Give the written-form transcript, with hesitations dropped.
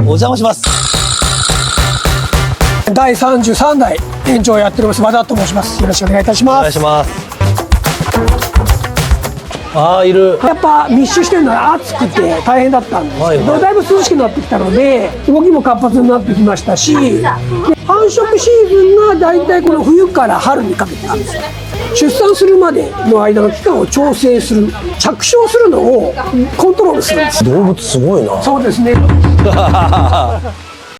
お邪魔します。第33代園長をやっております和田と申します。よろしくお願いいたしおます。願いします。ああ、いる。やっぱ密集してるのは暑くて大変だったんですけど、はいはいだいぶ涼しくなってきたので動きも活発になってきましたし、で繁殖シーズンがだいたいこの冬から春にかけてなんですよ。出産するまでの間の期間を調整する、着床するのをコントロールするんです。動物すごいな。そうですね。